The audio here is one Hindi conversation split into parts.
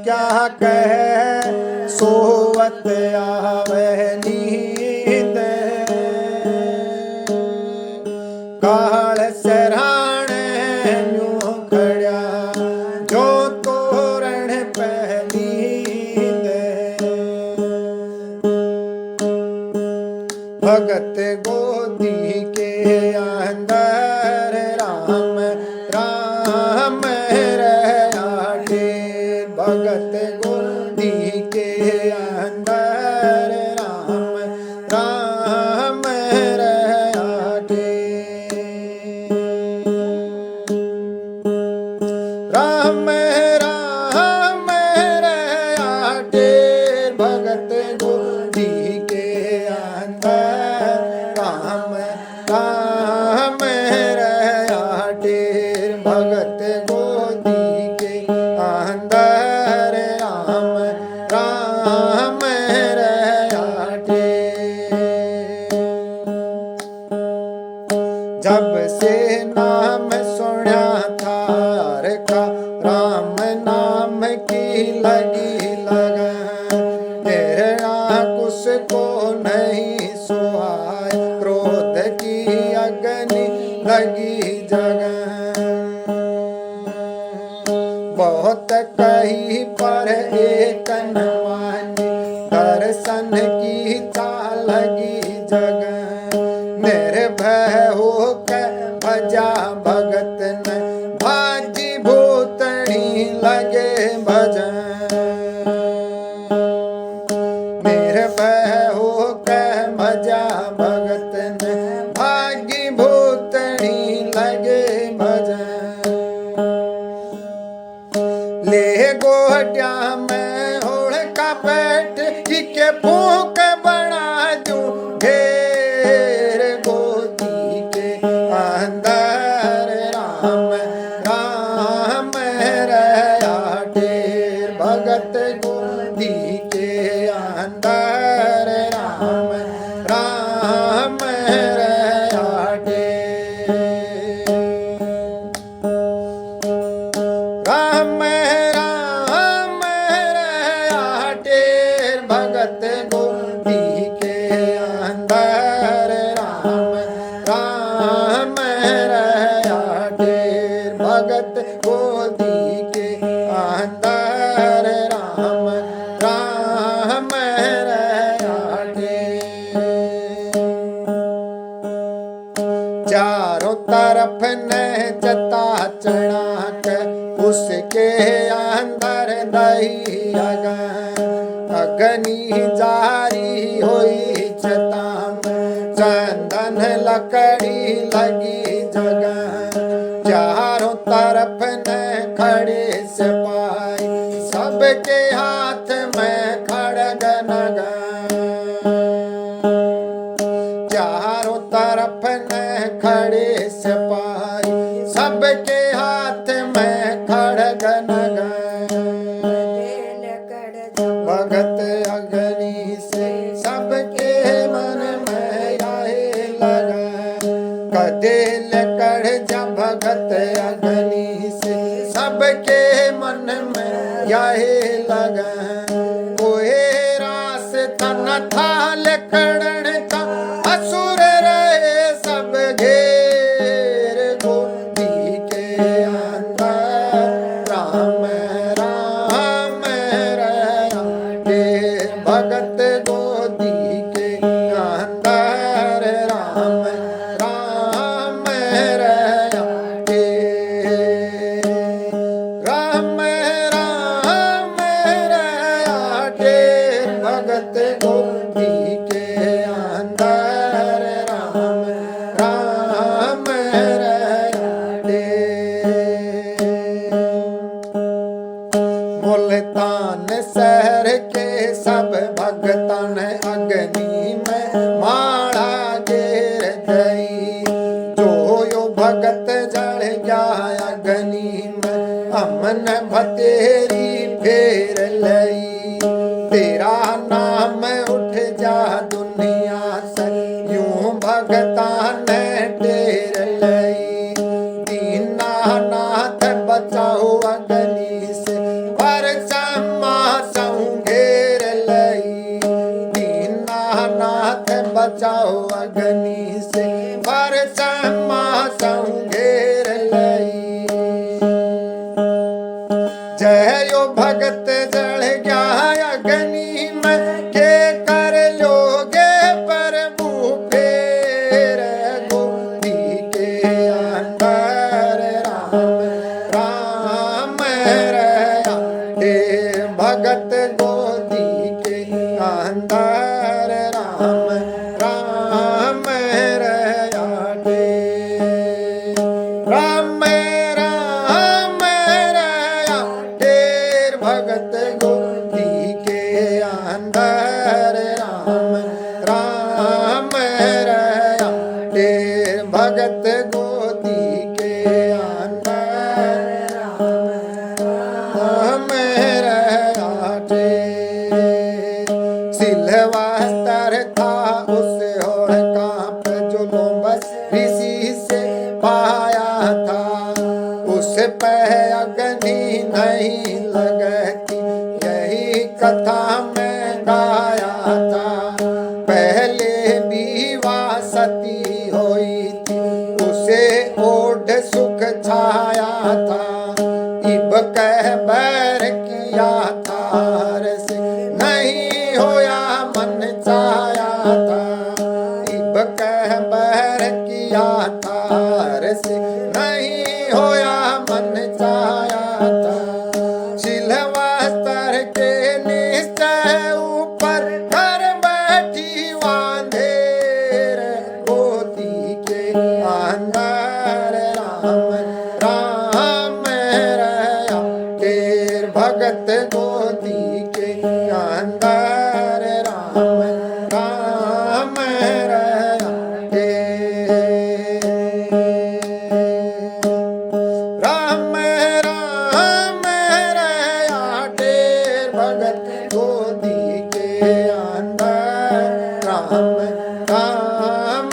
क्या कहे सोवत आवे नींद। काल सराणे न्यू खड़िया जो तोरण पहनींद। भगत गोदी के अंदर राम राम रहाटे। भगत गोदी के अंदर राम राम रहाटे। राम राम रहाटे। भगत गोदी के अंदर राम राम रहाटे। भगत गोदी के अंदर राम राम रहाटे। जब से नाम सुना था हर का राम नाम की लगी लगन। तेरा उसको नहीं सुहाय क्रोध की अग्नि लगी जगन। बहुत कही पर एक न मानी दर्शन की चाल लगी जगन। निर्भय होकर भजा भगत न भाजी भूतनी लगे भजन। निर्भय होकर भजा भगत न भागी भूतनी लगे भजन। ले गोटिया में होड़ का बैठ के फूक बना दूं ढेर। गोदी के अंदर राम राम रहाटे। भगत गोदी के अंदर राम राम रहाटे। राम राम रहाटे। भगत गोदी के अंदर राम राम रहाटे। भगत गोदी के अंदर राम राम रहाटे। चारों तरफ न जता चढ़ाक उसके अंदर दही अगन। अग्नि जारी हुई चता में चंदन लकड़ी लगी जगन। चारों तरफ न खड़े सिपाही सबके हाथ में खड़ग नगन। चारों तरफ न खड़े सिपाही सबके हाथ में खड़ग नगन। भगत अग्नि से सबके मन में आए लगन। कदेल कड़ जा भगत अग्नि से सबके मन में आए लगन। कोई रास्ता न था लकड़न का असुर रहे सब घेर। गोदी के अंदर राम राम रहाटे। भगत गोदी के अंदर राम राम रहाटे। राम राम रहाटे। भगत गोदी के अंदर राम राम रहाटे। मुल्तान शहर के सब भगतन अग्नि में माड़ा गिर गई। जो यो भगत जड़ गया अग्नि में अमन भतेरी फेर लई। तेरा नाम उठ जा दुनिया से यूं भगता ने टेर लई। दीनानाथ बचाओ अग्नि से पर बचाओ अग्नि से, पर समासहु घेर लई। जय यो भगत जल गया अग्नि में, के कर लोगे प्रभु फेर, गोदी के अंदर राम राम रया। हे भगत गोदी के अंदर राम राम रया। राम राम रया, ढेर भगत गोदी के अंदर राम राम रया। ढेर भगत गोदी के अंदर राम रया। सिलवा स्तर था उस होड़ कांप, जुलूम बस ऋषि से पाया था। उस पे अग्नि नहीं लगती, यही कथा में गाया था। पहले विवाह सती हुई थी, उसे ओढ़ सुख छाया था। इब कह बैर किया था, से नहीं होया मन चाया था। इब कह बैर किया था, से नहीं होया मन चाया था। सिलवा स्तर के निश्चय ऊपर कर बैठी वांधेर, गोदी के अंदर राम राम रया। ढेर भगत गोदी के अंदर राम राम रया। राम राम रया, ढेर भगत गोदी के अंदर राम राम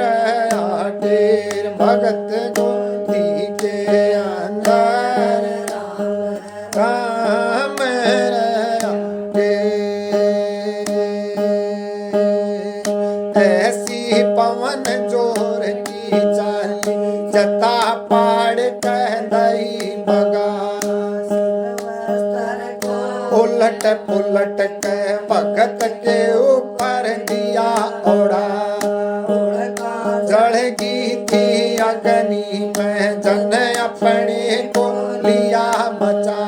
रया। ढेर भगत गोदी के अंदर राम रया। ऐसी पवन जोर की चाली, जता पाड़ कह दई बगा। उलट पुलट के भगत के ऊपर दिया ओढ़ा। जड़गी थी अग्नि में, जन अपने को लिया बचा।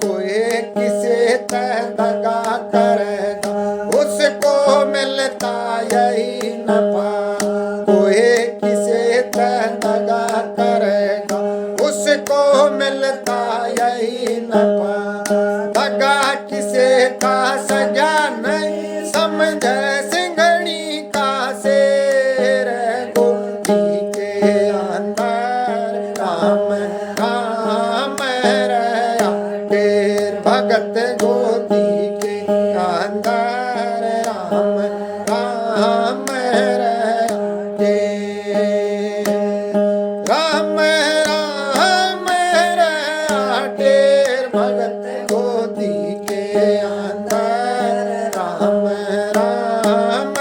कोई किसे तह दगा करेगा, उसको मिलता यही नफा। कोई किसे तह दगा करेगा, उसको मिलता यही नफा। दगा किसे का सजा नहीं समझे, सिंघनी का शेर, गोदी के अंदर राम राम रया। ढेर भगत गोदी के अंदर राम राम रया। राम राम रया, ढेर भगत गोदी के अंदर राम राम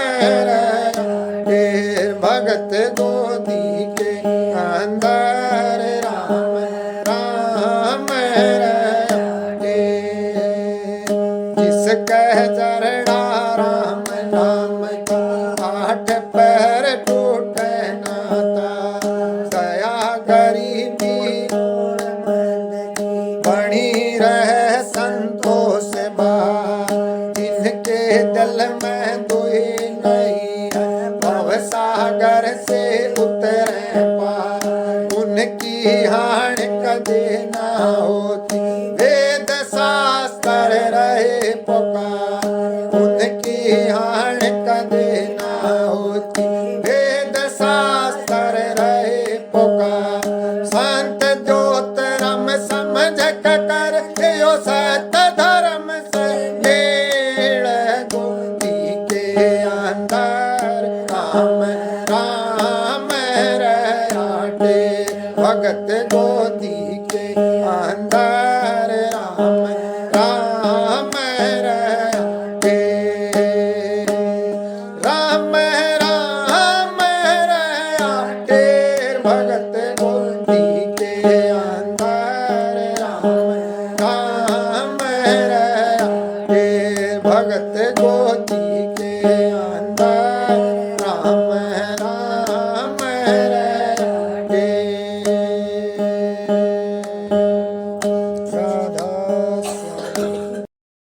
रया। ढेर भगत गोदी के अंदर राम राम रया। जिस कह चरणा राम नाम का, आठ पैर टूटे नाता। दया गरीबी बनी रहे संतोष बा, इनके दिल में दुई नहीं है। भव सागर से उतरे पार, उनकी हाण कदे ना होती। वेद शास्त्र रहे पुकार, उनकी हाण कदे ना होती। वेद शास्त्र रहे पुकार, संत ज्योतिरम समझ कर यो सत्य धर्म से मेल। गोदी के अंदर राम राम रया। ढेर भगत गोदी के अंदर राम राम रया। राम भगत गोदी के अंदर राम राम